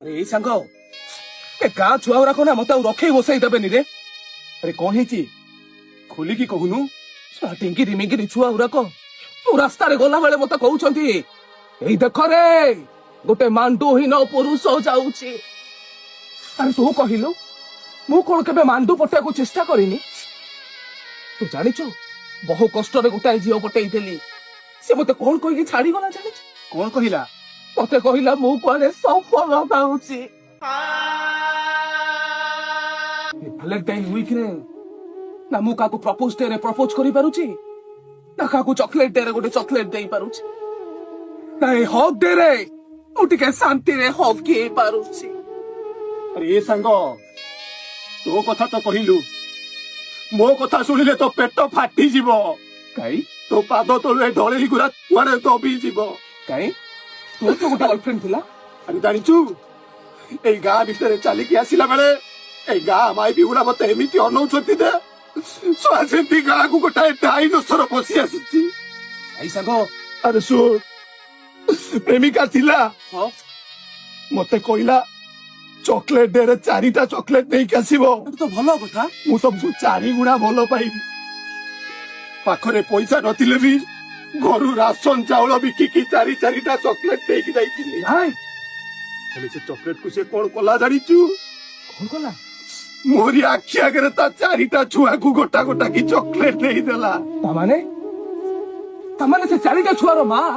ए सांग ए गाँ छुआ गुराक ना मत रखे बसई देवेनि रे। अरे कौन है खोलिकी कहूनु। टिंकिरी मिंकिरी छुआ गुराक मु रास्ता गला बेले मत कहउछंती एई देख रे गोटे मांडूहीन पुरुष जाउची। अरे तू कहिलु मु कोन केबे मांडू पटिया को चेष्टा करिनी। तू जानिଛୁ बहु कष्ट रे गोटाए झियो पटेई देली से मते कोन कहि छाड़ी गला जानिछु। कौन कहिला मते कहिला मु कोने सफल होताउची। भैलेंटाइन वीक रे ना मु काको प्रपोज डे रे प्रपोज करि पारुची ना काको चॉकलेट डे रे गोटे चॉकलेट देई पारुची ना ए हग डे रे मु टिके शांति रे हग के पारुची। अरे ये सांग तो कथा तो कहिलु मो कथा सुनिले तो पेट फाटी जीव काई तो पाद तले ढळेई गुरा कुआडे दबी जीव। काई तू तो गोटे गर्लफ्रेंड थिला। अरे जानिछु ए गाँ भितर चलिकी आसिला बेले ए गाँ माई बिगुड़ा मते एमिति अनौछंती दे स्वासेंती गाँ को गोटाए डाइनोसर पसी आसीची। आई सांग अरे सुन प्रेमिका थिला हां मते कहला चॉकलेट डे रे चारिटा चॉकलेट नहीं आसीबो। तो भलो कथा मु तुमको चारि गुणा भलो पाइबी। पाखरे पैसा नथिले भी घरु राशन चाउल बिकिकी चारि चारिटा चॉकलेट देकी जाइतिले। हाय हेले से चॉकलेट को से कोन कोला जानिचु कोन कोला मोरी आखि आगे ता चारिटा छुआ को गोटा गोटा की चॉकलेट नहीं देला। तमाने से चारिटा छुआर मां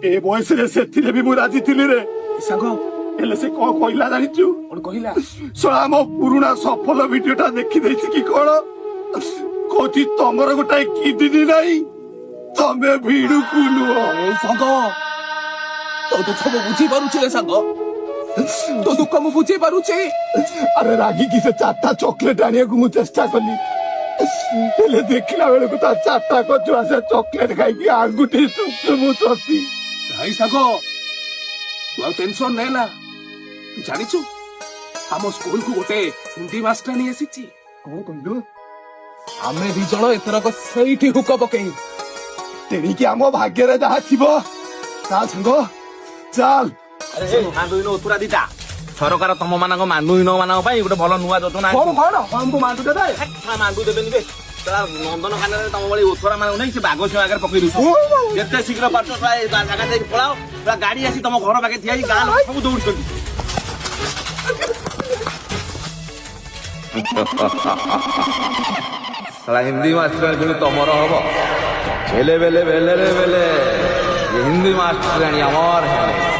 ए बयस रे सेथिले भी मु राजी थिली रे। सांग हेले से कोन कहला जानिचु कोन कहिला सोळा मो पुरुना सफल वीडियोटा देखि देछि कि कोन कोथि तमर गोटाए किडनी नाही तमे भिडु कुलु। ए सांग तो दुख मु बुझी पारुची रे सांग तो दुख मु बुझी पारुची। अरे रागी की से चारटा चॉकलेट आनिया को मु चेष्टा कली हेले देखिला बेले को ता चारटा को छुआ से चॉकलेट खाई की आंगुठी सुमु चोती। आई सांग तू टेंशन नेला तू जानिछु हम स्कूल को गोटे हिंदी मास्टर नहीं आसीची। कोन कहलु आमे दी जण एथरक सेठी हुक पकेई तेरी की आमो भाग्य रे जहा थिबो ता संग चल। अरे मांडुहीन उतरा दिटा सरकार तम मान मांडुहीन मान गोटे भल नुआ योजना कौन कौन हमको मांडू दे मांडु देवेनि बे नंदन खाना तम भाई उतरा मान नहीं से बाघ सिंह आगे पकई दू जिते शीघ्र पार्ट जगह देख पलाओ पूरा गाड़ी आसी तुम घर पाखे ठिया गाँ लोक सब दौड़ हिंदी मास्टर तुमर हम बेले बेले बेले रे बेले हिंदी मास्टर आमर है।